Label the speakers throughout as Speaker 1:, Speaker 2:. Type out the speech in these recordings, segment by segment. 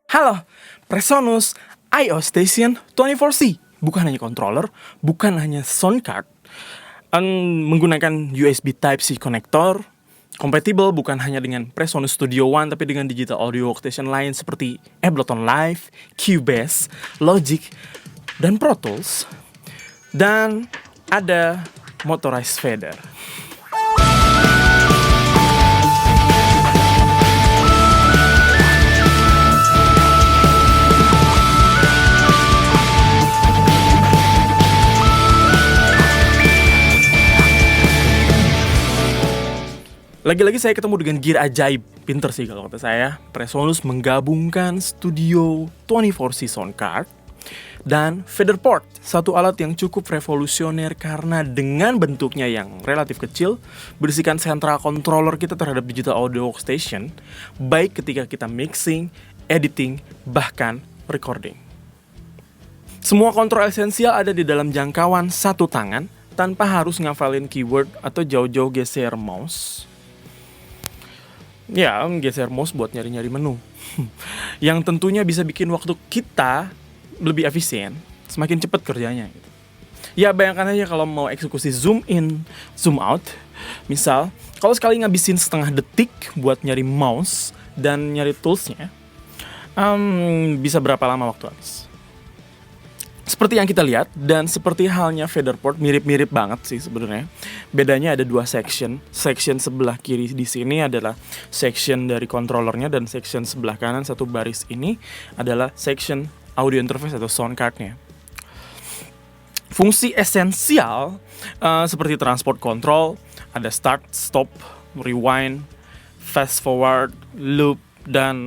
Speaker 1: Halo, Presonus I/O Station 24C. Bukan hanya controller, bukan hanya sound card, menggunakan USB Type-C connector, kompatibel bukan hanya dengan Presonus Studio One, tapi dengan digital audio workstation lain seperti Ableton Live, Cubase, Logic, dan Pro Tools. Dan ada motorized fader. Lagi-lagi saya ketemu dengan gear ajaib. Pinter sih kalau kata saya. Presonus menggabungkan Studio 24C sound card dan fader port, satu alat yang cukup revolusioner karena dengan bentuknya yang relatif kecil, berisikan central controller kita terhadap digital audio workstation, baik ketika kita mixing, editing, bahkan recording. Semua kontrol esensial ada di dalam jangkauan satu tangan tanpa harus ngafalin keyword atau jauh-jauh geser mouse. Ya, geser mouse buat nyari-nyari menu. Yang tentunya bisa bikin waktu kita lebih efisien, semakin cepat kerjanya gitu. Ya, bayangkan aja kalau mau eksekusi zoom in, zoom out. Misal, kalau sekali ngabisin setengah detik buat nyari mouse dan nyari toolsnya, bisa berapa lama waktu habis? Seperti yang kita lihat, dan seperti halnya fader port, mirip-mirip banget sih sebenarnya. Bedanya ada dua section. Section sebelah kiri di sini adalah section dari controllernya, dan section sebelah kanan satu baris ini adalah section audio interface atau sound cardnya. Fungsi esensial seperti transport control, ada start, stop, rewind, fast forward, loop, dan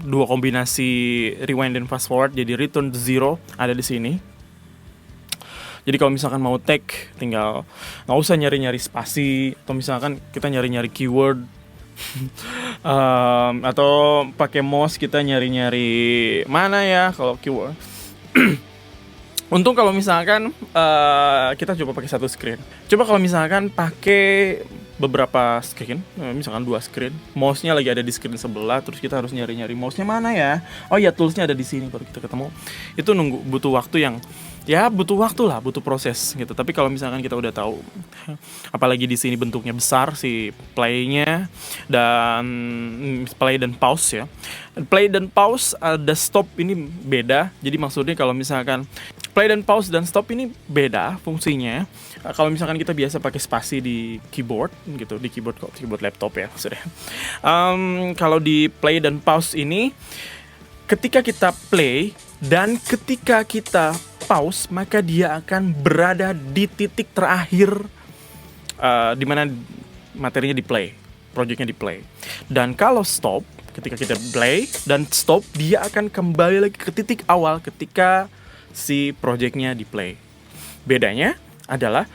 Speaker 1: dua kombinasi rewind dan fast forward jadi return to zero ada di sini. Jadi kalau misalkan mau take, tinggal nggak usah nyari-nyari spasi, atau misalkan kita nyari-nyari keyword atau pakai mouse kita nyari-nyari mana ya kalau keyword. Untung kalau misalkan kita coba pakai satu screen. Coba kalau misalkan pakai beberapa screen, misalkan 2 screen, mouse-nya lagi ada di screen sebelah, terus kita harus nyari-nyari mouse-nya mana ya? Oh ya, tools-nya ada di sini baru kita ketemu. Itu butuh waktu yang butuh waktu lah, butuh proses gitu. Tapi kalau misalkan kita udah tahu, apalagi di sini bentuknya besar si play-nya dan play dan pause ya. Play dan pause ada stop ini beda. Jadi maksudnya kalau misalkan play dan pause dan stop ini beda fungsinya. Kalau misalkan kita biasa pakai spasi di keyboard gitu, di keyboard laptop ya maksudnya. Kalau di play dan pause ini, ketika kita play dan ketika kita pause, maka dia akan berada di titik terakhir di mana materinya di play, projectnya di play. Dan kalau stop, ketika kita play dan stop, dia akan kembali lagi ke titik awal ketika si projectnya di play. Bedanya adalah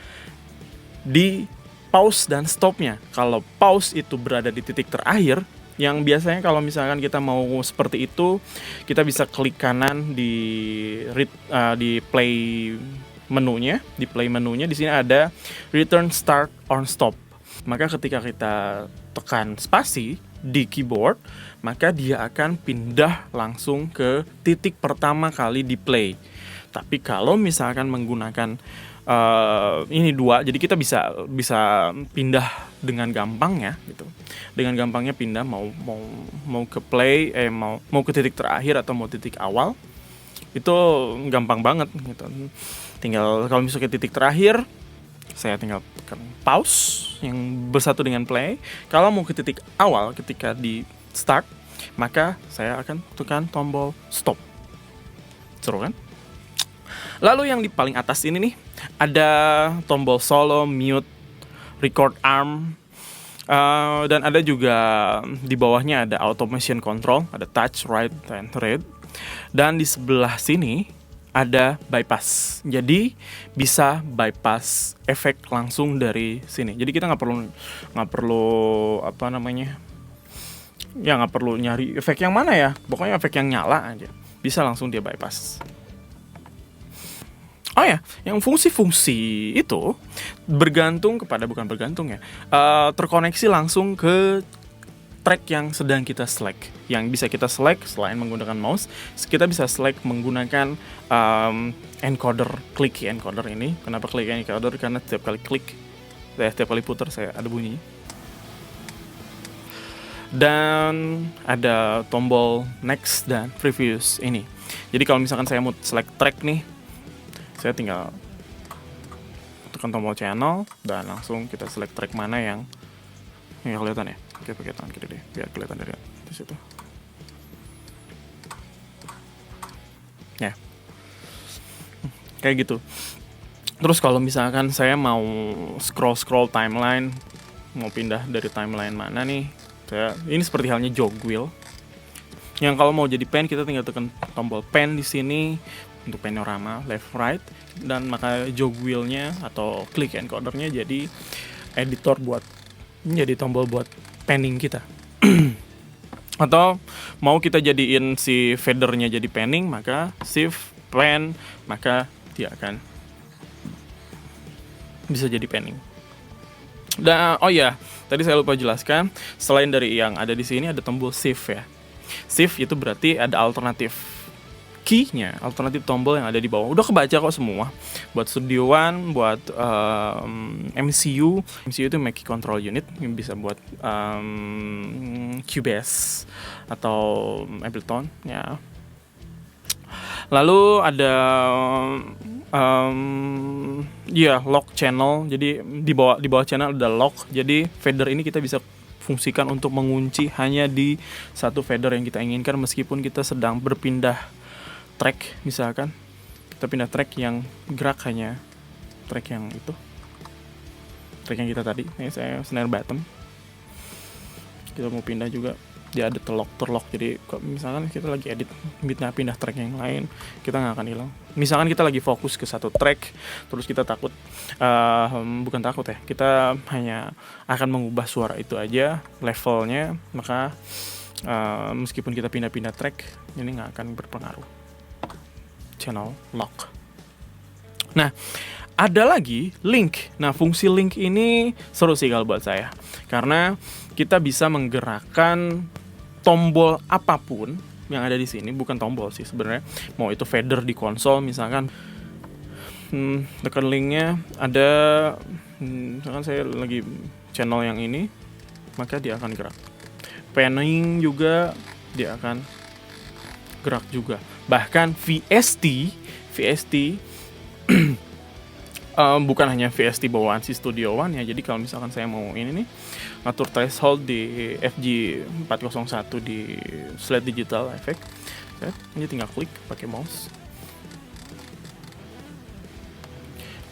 Speaker 1: di pause dan stopnya. Kalau pause itu berada di titik terakhir, yang biasanya kalau misalkan kita mau seperti itu, kita bisa klik kanan di play menunya. Di play menunya di sini ada return, start, or stop. Maka ketika kita tekan spasi di keyboard, maka dia akan pindah langsung ke titik pertama kali di play. Tapi kalau misalkan menggunakan ini dua, jadi kita bisa pindah dengan gampangnya gitu. Dengan gampangnya pindah mau ke play, mau ke titik terakhir atau mau titik awal. Itu gampang banget gitu. Tinggal kalau misalnya titik terakhir, saya tinggal tekan pause yang bersatu dengan play. Kalau mau ke titik awal ketika di start, maka saya akan tekan tombol stop. Seru kan? Lalu yang di paling atas ini nih, ada tombol solo, mute, record arm, dan ada juga di bawahnya ada automation control, ada touch, right, and read. Dan di sebelah sini ada bypass. Jadi bisa bypass efek langsung dari sini. Jadi kita nggak perlu nggak perlu nyari efek yang mana ya. Pokoknya efek yang nyala aja. Bisa langsung dia bypass. Oh ya, yang fungsi-fungsi itu terkoneksi langsung ke track yang sedang kita select. Yang bisa kita select selain menggunakan mouse, kita bisa select menggunakan encoder, klik encoder ini. Kenapa klik encoder? Karena setiap kali klik, setiap kali putar saya ada bunyi. Dan ada tombol next dan previous ini. Jadi kalau misalkan saya mau select track nih, saya tinggal tekan tombol channel dan langsung kita select track mana yang kelihatan ya. Oke, pakai tangan kiri deh biar kelihatan dari di situ. Ya. Kayak gitu. Terus kalau misalkan saya mau scroll timeline, mau pindah dari timeline mana nih? Ini seperti halnya jog wheel. Yang kalau mau jadi pen, kita tinggal tekan tombol pen di sini untuk panorama left right, dan maka jog wheelnya atau klik encodernya jadi editor buat jadi tombol buat panning kita. Atau mau kita jadiin si fadernya jadi panning, maka shift pan, maka dia akan bisa jadi panning. Dan oh ya, tadi saya lupa jelaskan, selain dari yang ada di sini ada tombol shift ya. Shift itu berarti ada alternatif key-nya, alternatif tombol yang ada di bawah. Udah kebaca kok semua. Buat Studio One, buat MCU itu Mackie Control Unit, yang bisa buat Cubase atau Ableton ya. Lalu ada lock channel. Jadi di bawah channel ada lock. Jadi fader ini kita bisa fungsikan untuk mengunci hanya di satu fader yang kita inginkan, meskipun kita sedang berpindah track. Misalkan kita pindah track yang gerak hanya track yang itu, track yang kita tadi. Ini saya snare bottom, kita mau pindah juga dia ada terlock. Jadi misalkan kita lagi edit pindah track yang lain, kita nggak akan hilang. Misalkan kita lagi fokus ke satu track, terus kita takut bukan takut ya, kita hanya akan mengubah suara itu aja levelnya, maka meskipun kita pindah track, ini nggak akan berpengaruh. Channel lock. Nah, ada lagi link. Nah, fungsi link ini seru sih kalau buat saya, karena kita bisa menggerakkan tombol apapun yang ada di sini. Bukan tombol sih sebenarnya, mau itu fader di konsol misalkan. Tekan linknya ada, misalkan saya lagi channel yang ini, maka dia akan gerak. Panning juga dia akan gerak juga. Bahkan VST bukan hanya VST bawaan si Studio One ya. Jadi kalau misalkan saya mau ini nih, ngatur threshold di FG 401 di Slate Digital Effect, ini tinggal klik pakai mouse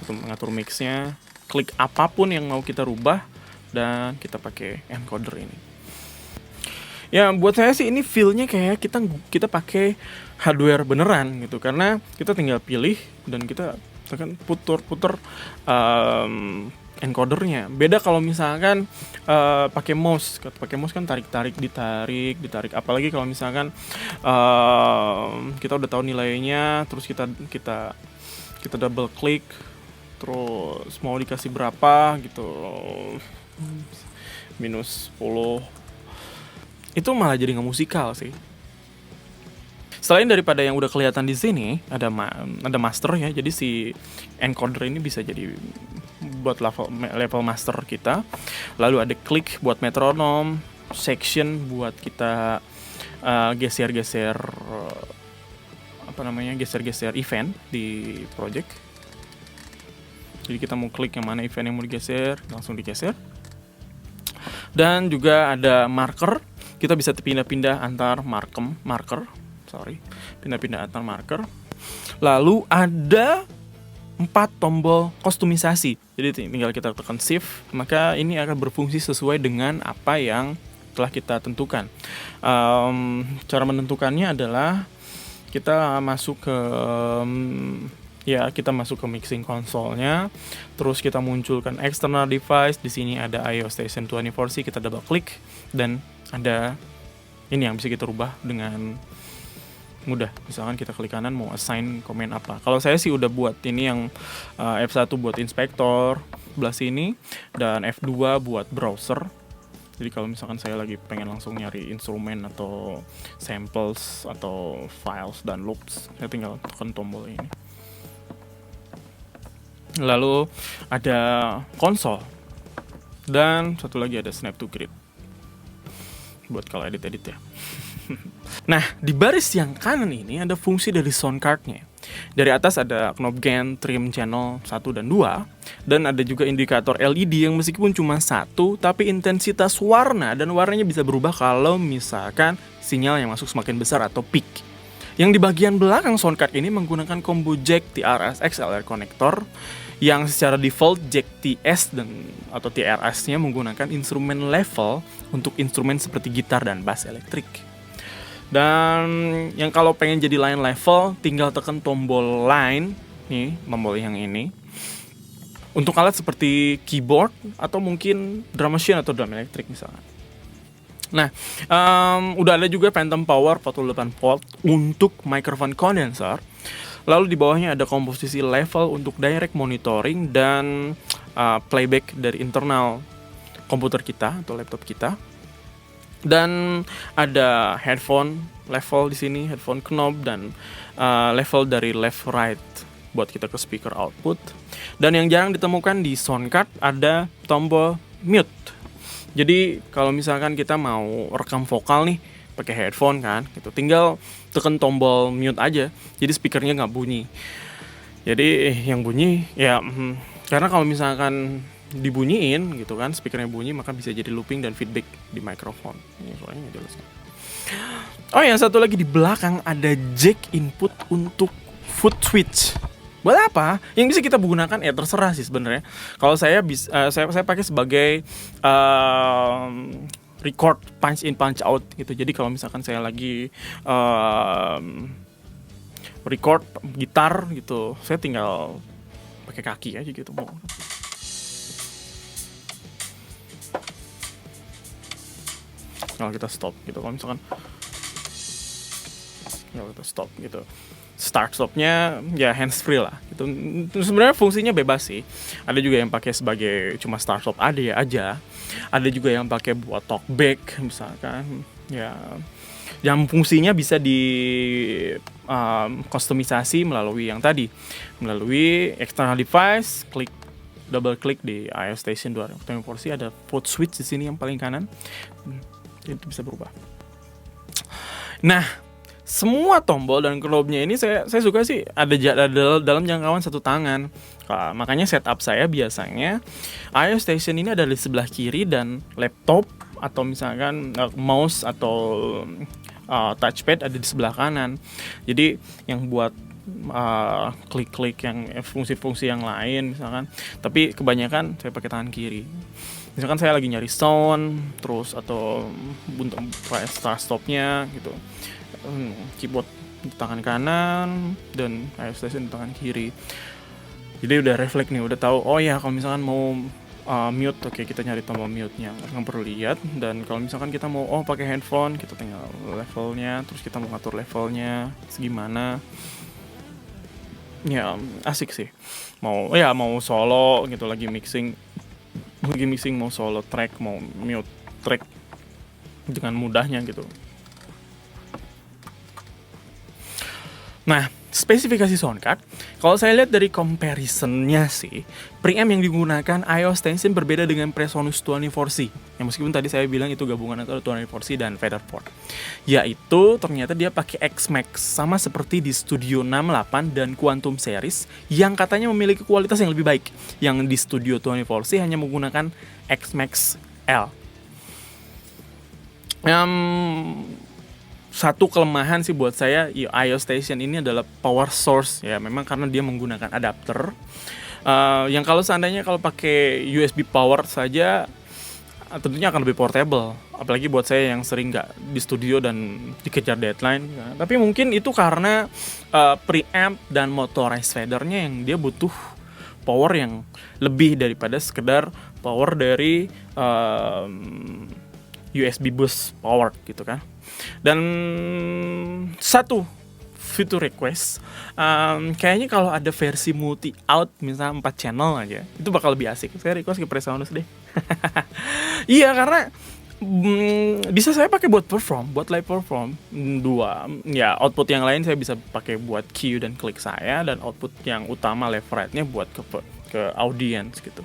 Speaker 1: untuk mengatur mixnya, klik apapun yang mau kita rubah, dan kita pakai encoder ini. Ya buat saya sih ini feel-nya kayak kita pakai hardware beneran gitu, karena kita tinggal pilih dan kita tekan puter encodernya. Beda kalau misalkan pakai mouse kan ditarik, apalagi kalau misalkan kita udah tahu nilainya, terus kita double klik, terus mau dikasih berapa gitu, minus 10, itu malah jadi nggak musikal sih. Selain daripada yang udah kelihatan di sini, ada master ya. Jadi si encoder ini bisa jadi buat level master kita. Lalu ada klik buat metronom, section buat kita geser-geser event di project. Jadi kita mau klik yang mana event yang mau digeser, langsung digeser. Dan juga ada marker. Kita bisa pindah-pindah antar marker. Lalu ada 4 tombol kostumisasi. Jadi tinggal kita tekan shift, maka ini akan berfungsi sesuai dengan apa yang telah kita tentukan. Cara menentukannya adalah kita masuk ke mixing console-nya, terus kita munculkan external device. Di sini ada IO Station 24C, kita double klik dan ada ini yang bisa kita rubah dengan mudah. Misalkan kita klik kanan mau assign komen apa. Kalau saya sih udah buat ini yang F1 buat inspektor sebelah sini, dan F2 buat browser. Jadi kalau misalkan saya lagi pengen langsung nyari instrumen atau samples atau files dan loops, saya tinggal tekan tombol ini. Lalu ada konsol dan satu lagi ada snap to grid buat kalau edit-edit ya. Nah, di baris yang kanan ini ada fungsi dari sound cardnya. Dari atas ada knob gain, trim channel 1 dan 2, dan ada juga indikator LED yang meskipun cuma satu, tapi intensitas warna dan warnanya bisa berubah kalau misalkan sinyal yang masuk semakin besar atau peak. Yang di bagian belakang sound card ini menggunakan combo jack TRS XLR connector yang secara default jack TS dan atau TRS-nya menggunakan instrumen level untuk instrumen seperti gitar dan bass elektrik. Dan yang kalau pengen jadi line level tinggal tekan tombol line nih, tombol yang ini. Untuk alat seperti keyboard atau mungkin drum machine atau drum elektrik misalnya. Nah, udah ada juga phantom power 48 volt untuk microphone condenser. Lalu di bawahnya ada komposisi level untuk direct monitoring dan playback dari internal komputer kita atau laptop kita. Dan ada headphone level di sini, headphone knob dan level dari left right buat kita ke speaker output. Dan yang jarang ditemukan di sound card ada tombol mute. Jadi kalau misalkan kita mau rekam vokal nih pakai headphone kan, gitu, tinggal tekan tombol mute aja, jadi speakernya nggak bunyi. Jadi yang bunyi ya karena kalau misalkan dibunyiin gitu kan, speakernya bunyi, maka bisa jadi looping dan feedback di mikrofon. Ini suaranya nggak jelas kan. Oh, yang satu lagi di belakang ada jack input untuk foot switch. Buat apa? Yang bisa kita gunakan ya terserah sih sebenarnya. Kalau saya saya pakai sebagai record punch in punch out gitu. Jadi kalau misalkan saya lagi record gitar gitu, saya tinggal pakai kaki aja gitu. Kalau kita stop gitu, kalau misalkan kalau kita stop gitu, start stopnya ya hands free lah gitu. Sebenarnya fungsinya bebas sih. Ada juga yang pakai sebagai cuma start stop aja. Ada juga yang pakai buat talkback misalkan ya. Yang fungsinya bisa di kustomisasi melalui yang tadi, melalui external device, double klik di iOS Station 24C, ada foot switch di sini yang paling kanan. Itu bisa berubah. Nah, semua tombol dan knobnya ini saya suka sih ada dalam jangkauan satu tangan. Makanya setup saya biasanya iOS Station ini ada di sebelah kiri dan laptop atau misalkan mouse atau touchpad ada di sebelah kanan. Jadi yang buat klik-klik yang fungsi-fungsi yang lain misalkan, tapi kebanyakan saya pakai tangan kiri. Misalkan saya lagi nyari sound terus atau untuk start stopnya gitu, keyboard di tangan kanan dan iOS Station di tangan kiri. Jadi udah refleks nih, udah tahu oh ya kalau misalkan mau mute, oke, kita nyari tombol mute-nya, nggak perlu lihat. Dan kalau misalkan kita mau pakai handphone, kita tinggal levelnya, terus kita mau ngatur levelnya segimana. Ya asik sih. Mau solo gitu, lagi mixing mau solo track, mau mute track dengan mudahnya gitu. Nah, spesifikasi soundcard, kalau saya lihat dari comparison-nya sih, preamp yang digunakan iOS Station berbeda dengan Presonus 24C. Yang meskipun tadi saya bilang itu gabungan antara 24C dan Featherford. Yaitu ternyata dia pakai X-Max, sama seperti di Studio 68 dan Quantum Series yang katanya memiliki kualitas yang lebih baik. Yang di Studio 24C hanya menggunakan X-Max L. Satu kelemahan sih buat saya iOS Station ini adalah power source ya, memang karena dia menggunakan adapter yang kalau seandainya kalau pakai USB power saja tentunya akan lebih portable, apalagi buat saya yang sering nggak di studio dan dikejar deadline ya. Tapi mungkin itu karena preamp dan motorized fadernya yang dia butuh power yang lebih daripada sekedar power dari USB bus power gitu kan. Dan satu fitur request, kayaknya kalau ada versi multi out misalnya 4 channel aja, itu bakal lebih asik. Saya request ke Presonus deh. Iya, karena Bisa saya pakai buat perform, buat live perform. Dua, ya output yang lain saya bisa pakai buat cue dan klik saya, dan output yang utama left right-nya buat ke audience gitu.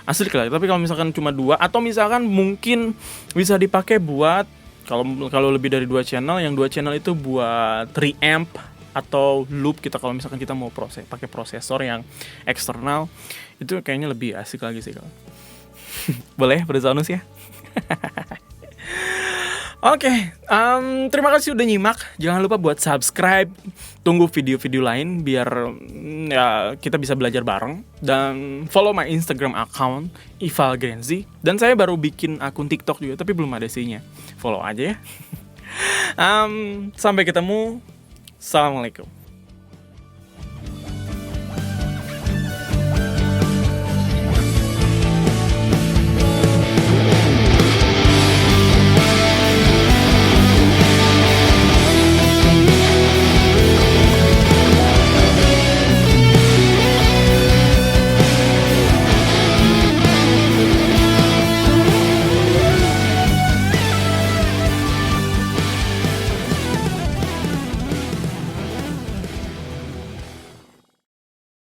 Speaker 1: Asli lah. Tapi kalau misalkan cuma dua, atau misalkan mungkin bisa dipakai buat kalau lebih dari 2 channel, yang 2 channel itu buat reamp atau loop kita, kalau misalkan kita mau pakai prosesor yang eksternal, itu kayaknya lebih asik lagi sih kalau. Boleh PresaUnus ya. Oke, terima kasih udah nyimak. Jangan lupa buat subscribe. Tunggu video-video lain biar ya kita bisa belajar bareng. Dan follow my Instagram account Ival Genzi. Dan saya baru bikin akun TikTok juga, tapi belum ada isinya. Follow aja ya. Sampai ketemu. Assalamualaikum.